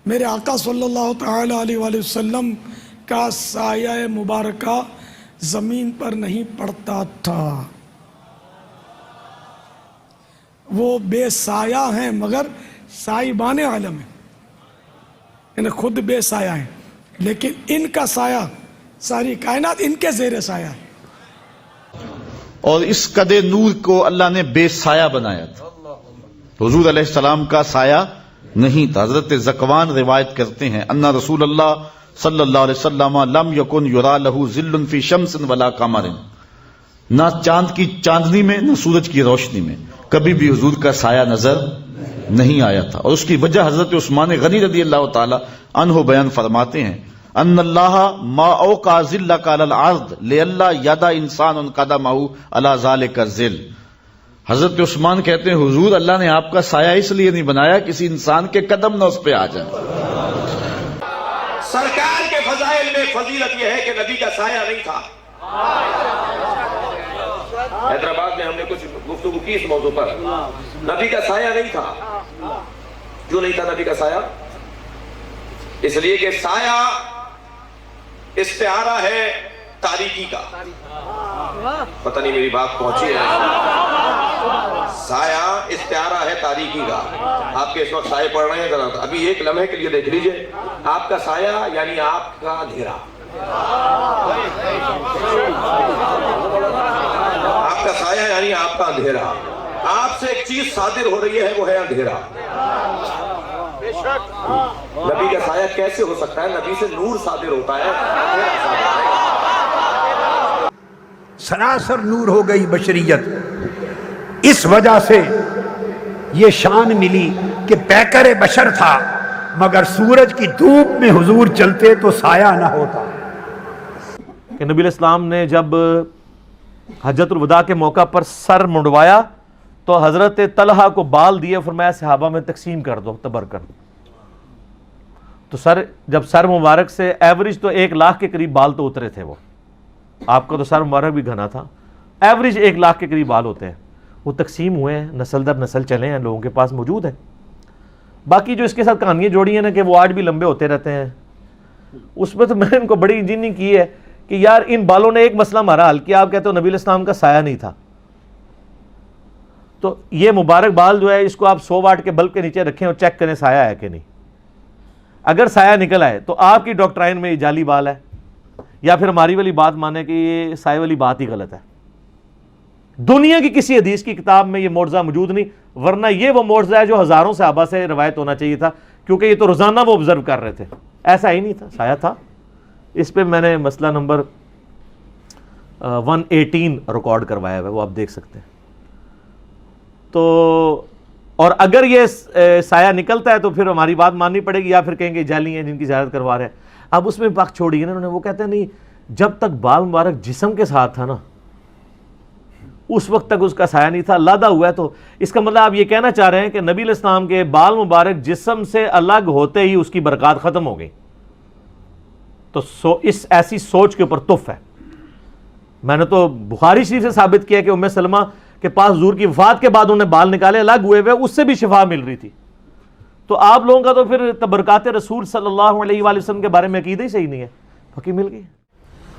میرے آقا صلی اللہ تعالی علیہ وآلہ وسلم کا سایہ مبارکہ زمین پر نہیں پڑتا تھا. وہ بے سایہ ہیں مگر سائبان عالم ہیں، یعنی خود بے سایہ ہیں، لیکن ان کا سایہ ساری کائنات ان کے زیر سایہ ہے. اور اس قدر نور کو اللہ نے بے سایہ بنایا تھا. حضور علیہ السلام کا سایہ نہیں تھا. حضرت زکوان روایت کرتے ہیں ان رسول اللہ صلی اللہ علیہ وسلم لم یکن یرا لہ ظل فی شمس ولا قمر، نہ چاند کی چاندنی میں نہ سورج کی روشنی میں کبھی بھی حضور کا سایہ نظر نہیں آیا تھا. اور اس کی وجہ حضرت عثمان غنی رضی اللہ تعالی عنہ بیان فرماتے ہیں ان اللہ ما اوقع ظلک علی الارض لئلا یدع انسان قدمہ علی ذلک الظل. حضرت عثمان کہتے ہیں حضور اللہ نے آپ کا سایہ اس لیے نہیں بنایا کسی انسان کے قدم نہ اس پہ آ جائیں. سرکار کے فضائل میں فضیلت یہ ہے کہ نبی کا سایہ نہیں تھا. حیدرآباد میں ہم نے کچھ گفتگو کی اس موضوع پر. نبی کا سایہ نہیں تھا. کیوں نہیں تھا نبی کا سایہ؟ اس لیے کہ سایہ استعارہ ہے تاریکی کا. پتہ نہیں میری بات پہنچی ہے؟ سایہ استعارہ ہے تاریکی کا. آپ کے اس وقت سائے پڑھ رہے ہیں ذرا ابھی ایک لمحے کے لیے دیکھ لیجئے. آپ کا سایہ یعنی آپ کا اندھیرا. آپ کا سایہ یعنی آپ کا اندھیرا. آپ سے ایک چیز صادر ہو رہی ہے وہ ہے اندھیرا. نبی کا سایہ کیسے ہو سکتا ہے؟ نبی سے نور صادر ہوتا ہے، اندھیرا صادر ہے. سراسر نور ہو گئی بشریت. اس وجہ سے یہ شان ملی کہ پیکر بشر تھا مگر سورج کی دھوپ میں حضور چلتے تو سایہ نہ ہوتا. کہ نبی علیہ السلام نے جب حجۃ الوداع کے موقع پر سر منڈوایا تو حضرت طلحہ کو بال دیے، فرمایا صحابہ میں تقسیم کر دو تبرکن. تو جب سر مبارک سے ایوریج تو 1,00,000 کے قریب بال تو اترے تھے. وہ آپ کا تو سر مبارک بھی گھنا تھا، ایوریج 1,00,000 کے قریب بال ہوتے ہیں. وہ تقسیم ہوئے ہیں، نسل در نسل چلے ہیں، لوگوں کے پاس موجود ہیں. باقی جو اس کے ساتھ کہانیاں جوڑی ہیں نا کہ وہ آج بھی لمبے ہوتے رہتے ہیں، اس میں تو میں نے ان کو بڑی انجینئرنگ کی ہے کہ یار ان بالوں نے ایک مسئلہ ہمارا حل کیا. آپ کہتے ہو نبی علیہ السلام کا سایہ نہیں تھا، تو یہ مبارک بال جو ہے اس کو آپ 100 واٹ کے بلب کے نیچے رکھیں اور چیک کریں سایہ ہے کہ نہیں. اگر سایہ نکل آئے تو آپ کی ڈاکٹرائن میں یہ جعلی بال ہے، یا پھر ہماری والی بات مانے کہ یہ سایہ والی بات ہی غلط ہے. دنیا کی کسی حدیث کی کتاب میں یہ معجزہ موجود نہیں، ورنہ یہ وہ معجزہ ہے جو ہزاروں صحابہ سے روایت ہونا چاہیے تھا، کیونکہ یہ تو روزانہ وہ آبزرو کر رہے تھے. ایسا ہی نہیں تھا، سایہ تھا. اس پہ میں نے مسئلہ نمبر 118 ریکارڈ کروایا ہے، وہ آپ دیکھ سکتے ہیں. تو اور اگر یہ سایہ نکلتا ہے تو پھر ہماری بات ماننی پڑے گی، یا پھر کہیں گے جعلی ہیں جن کی زیارت کروا رہے ہیں. اب اس میں وقت چھوڑیے نا انہوں نے. وہ کہتے ہیں نہیں، جب تک بال مبارک جسم کے ساتھ تھا نا اس وقت تک اس کا سایہ نہیں تھا. علیحدہ ہوا ہے تو اس کا مطلب آپ یہ کہنا چاہ رہے ہیں کہ نبی علیہ السلام کے بال مبارک جسم سے الگ ہوتے ہی اس کی برکات ختم ہو گئی. تو اس ایسی سوچ کے اوپر تف ہے. میں نے تو بخاری شریف سے ثابت کیا کہ ام سلمہ کے پاس حضور کی وفات کے بعد انہیں بال نکالے الگ ہوئے ہوئے، اس سے بھی شفا مل رہی تھی. تو آپ لوگوں کا تو پھر تبرکات رسول صلی اللہ علیہ وآلہ وسلم کے بارے میں عقیدہ ہی صحیح نہیں ہے. باقی مل گئی.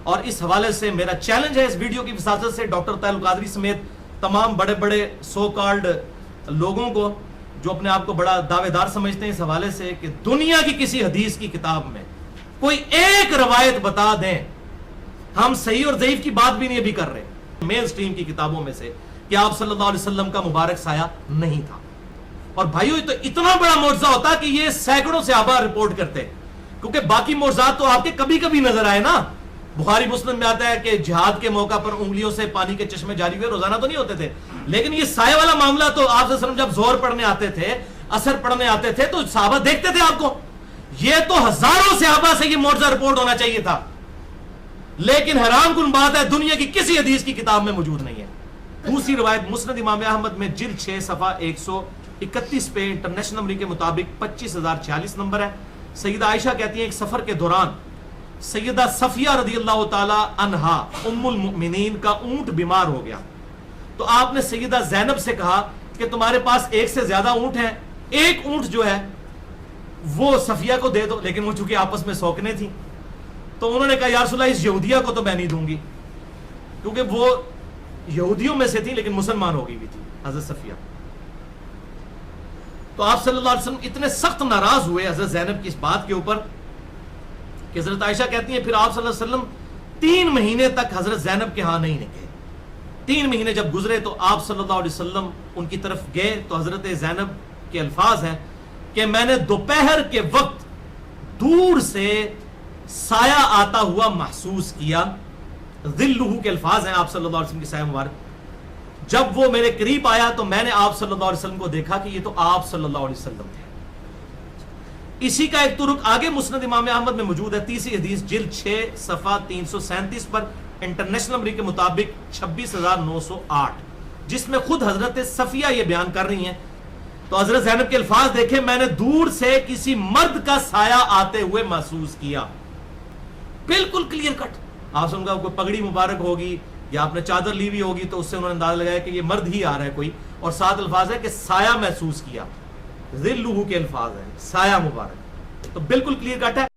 اور اس حوالے سے میرا چیلنج ہے اس ویڈیو کی وساطت سے ڈاکٹر طاہر القادری سمیت تمام بڑے بڑے سو کالڈ لوگوں کو جو اپنے آپ کو بڑا دعوے دار سمجھتے ہیں اس حوالے سے کہ دنیا کی کسی حدیث کی کتاب میں کوئی ایک روایت بتا دیں. ہم صحیح اور ضعیف کی بات بھی نہیں ابھی کر رہے، مین سٹریم کی کتابوں میں سے کہ آپ صلی اللہ علیہ وسلم کا مبارک سایہ نہیں تھا. اور بھائیو تو اتنا بڑا معجزہ ہوتا کہ یہ سینکڑوں صحابہ رپورٹ کرتے، کیونکہ باقی معجزات تو آپ کے کبھی کبھی نظر آئے نا. بخاری مسلم میں آتا ہے کہ جہاد کے موقع پر انگلیوں سے پانی کے چشمے جاری ہوئے، روزانہ تو نہیں ہوتے تھے. لیکن یہ سایہ والا معاملہ تو آپ صلی اللہ علیہ وسلم جب زہر پڑھنے آتے تھے، عصر پڑھنے آتے تھے تو صحابہ دیکھتے تھے آپ کو. یہ تو ہزاروں صحابہ سے یہ معجزہ رپورٹ ہونا چاہیے تھا، لیکن حیران کن بات ہے دنیا کی کسی حدیث کی کتاب میں موجود نہیں ہے. دوسری روایت مسند امام احمد میں جلد 6 صفحہ 131 پہ انٹرنیشنل نمبر کے مطابق 25,046 نمبر ہے. سیدہ عائشہ کہتی ہیں ایک سفر کے دوران سیدہ صفیہ رضی اللہ تعالی عنہا ام المؤمنین کا اونٹ بیمار ہو گیا. تو آپ نے سیدہ زینب سے کہا کہ تمہارے پاس ایک سے زیادہ اونٹ ہیں، ایک اونٹ جو ہے وہ صفیہ کو دے دو، لیکن وہ چونکہ آپس میں سوکنے تھیں تو انہوں نے کہا یا رسول اللہ اس یہودیہ کو تو میں نہیں دوں گی، کیونکہ وہ یہودیوں میں سے تھی لیکن مسلمان ہو گئی بھی تھی حضرت صفیہ. تو آپ صلی اللہ علیہ وسلم اتنے سخت ناراض ہوئے حضرت زینب کی اس بات کے اوپر کہ حضرت عائشہ کہتی ہیں پھر آپ صلی اللہ علیہ وسلم 3 مہینے تک حضرت زینب کے ہاں نہیں نکلے. 3 مہینے جب گزرے تو آپ صلی اللہ علیہ وسلم ان کی طرف گئے تو حضرت زینب کے الفاظ ہیں کہ میں نے دوپہر کے وقت دور سے سایہ آتا ہوا محسوس کیا. ظلہ کے الفاظ ہیں آپ صلی اللہ علیہ وسلم کی سایہ مبارک. جب وہ میرے قریب آیا تو میں نے آپ صلی اللہ علیہ وسلم کو دیکھا کہ یہ تو آپ صلی اللہ علیہ وسلم تھے. اسی کا ایک طرق آگے مسند امام احمد میں موجود ہے، 30 حدیث جلد 6 صفحہ 337 پر انٹرنیشنل نمبر کے مطابق 26,908، جس میں خود حضرت صفیہ یہ بیان کر رہی ہیں. تو حضرت زینب کے الفاظ دیکھیں، میں نے دور سے کسی مرد کا سایہ آتے ہوئے محسوس کیا. بالکل کلیئر کٹ. آپ سن کا کوئی پگڑی مبارک ہوگی یا آپ نے چادر لی ہوئی ہوگی تو اس سے انہوں نے اندازہ لگایا کہ یہ مرد ہی آ رہا ہے کوئی، اور ساتھ الفاظ ہے کہ سایہ محسوس کیا. ذلہ کے الفاظ ہیں، سایہ مبارک. تو بالکل کلیئر کٹ ہے.